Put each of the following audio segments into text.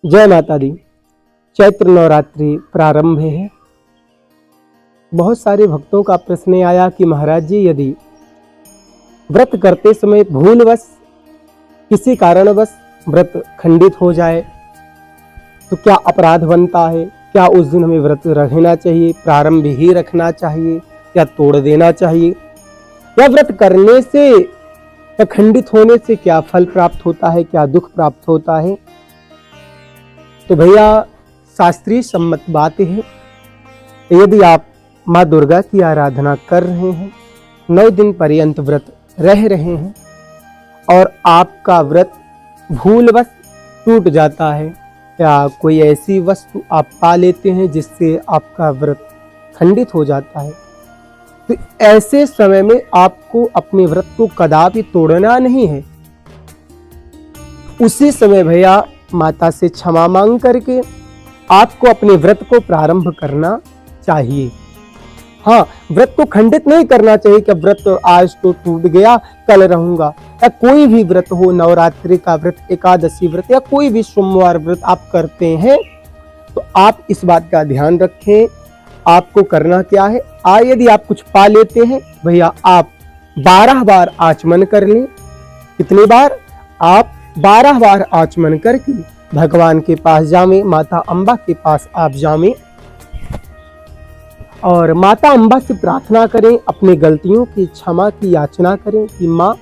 जय माता दी। चैत्र नवरात्रि प्रारंभ है। बहुत सारे भक्तों का प्रश्न आया कि महाराज जी, यदि व्रत करते समय भूलवश किसी कारणवश व्रत खंडित हो जाए तो क्या अपराध बनता है? क्या उस दिन हमें व्रत रखना चाहिए, प्रारंभ ही रखना चाहिए या तोड़ देना चाहिए? या व्रत करने से या खंडित होने से क्या फल प्राप्त होता है, क्या दुख प्राप्त होता है? तो भैया, शास्त्रीय सम्मत बात है, यदि आप माँ दुर्गा की आराधना कर रहे हैं, 9 दिन पर्यंत व्रत रह रहे हैं और आपका व्रत भूलवश टूट जाता है या कोई ऐसी वस्तु आप पा लेते हैं जिससे आपका व्रत खंडित हो जाता है, तो ऐसे समय में आपको अपने व्रत को कदापि तोड़ना नहीं है। उसी समय भैया माता से क्षमा मांग करके आपको अपने व्रत को प्रारंभ करना चाहिए। हाँ, व्रत को खंडित नहीं करना चाहिए कि व्रत आज तो टूट गया, कल रहूंगा। या कोई भी व्रत हो, नवरात्रि का व्रत, एकादशी व्रत या कोई भी सोमवार व्रत आप करते हैं तो आप इस बात का ध्यान रखें, आपको करना क्या है। यदि आप कुछ पा लेते हैं भैया, आप 12 बार आचमन कर लें। कितनी बार? आप 12 बार आचमन करके भगवान के पास जावें, माता अम्बा के पास आप जावें और माता अम्बा से प्रार्थना करें, अपने गलतियों की क्षमा की याचना करें कि माँ,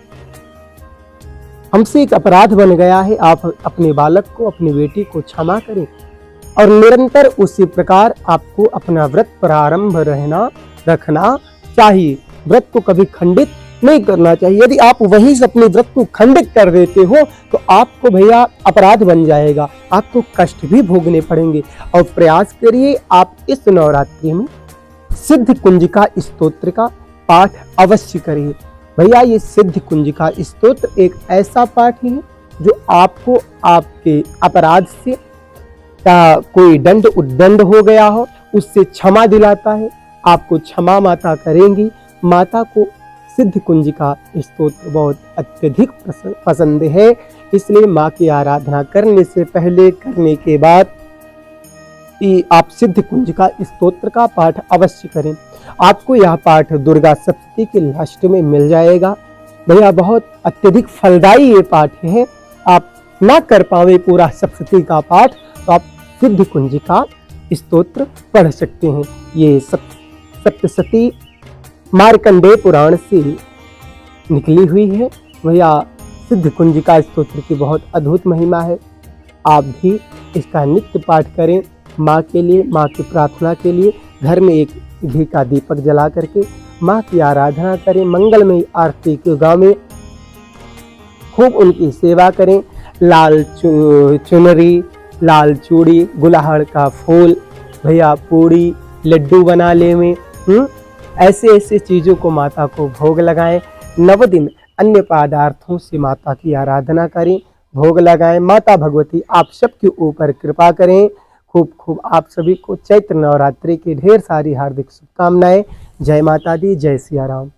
हमसे एक अपराध बन गया है, आप अपने बालक को, अपनी बेटी को क्षमा करें। और निरंतर उसी प्रकार आपको अपना व्रत प्रारंभ रखना चाहिए। व्रत को कभी खंडित नहीं करना चाहिए। यदि आप वहीं से अपने व्रत को खंडित कर देते हो तो आपको भैया अपराध बन जाएगा, आपको कष्ट भी भोगने पड़ेंगे। और प्रयास करिए, आप इस नवरात्रि में सिद्ध कुंजिका स्तोत्र का पाठ अवश्य करिए। भैया, ये सिद्ध कुंजिका स्तोत्र एक ऐसा पाठ है जो आपको आपके अपराध से या कोई दंड उद्दंड हो गया हो उससे क्षमा दिलाता है। आपको क्षमा माता करेंगी। माता को सिद्ध कुंजिका स्तोत्र बहुत अत्यधिक पसंद है, इसलिए माँ की आराधना करने से पहले, करने के बाद आप सिद्ध कुंजिका स्तोत्र का पाठ अवश्य करें। आपको यह पाठ दुर्गा सप्तशती के लास्ट में मिल जाएगा। भैया, बहुत अत्यधिक फलदायी ये पाठ है। आप ना कर पावे पूरा सप्तशती का पाठ तो आप सिद्ध कुंजिका स्तोत्र पढ़ सकते हैं। ये सप्तशती मार्कंडेय पुराण से निकली हुई है। भैया, सिद्ध कुंजिका स्तोत्र की बहुत अद्भुत महिमा है। आप भी इसका नित्य पाठ करें। माँ के लिए, माँ की प्रार्थना के लिए घर में एक घी का दीपक जला करके माँ की आराधना करें, मंगलमयी आरती के गावें, खूब उनकी सेवा करें। लाल चुनरी, लाल चूड़ी, गुलहड़ का फूल, भैया पूड़ी, लड्डू बना ले में, ऐसे ऐसे चीज़ों को माता को भोग लगाएं। 9 दिन अन्य पदार्थों से माता की आराधना करें, भोग लगाएं। माता भगवती आप सबके ऊपर कृपा करें। खूब खूब आप सभी को चैत्र नवरात्रि की ढेर सारी हार्दिक शुभकामनाएं। जय माता दी, जय सिया राम।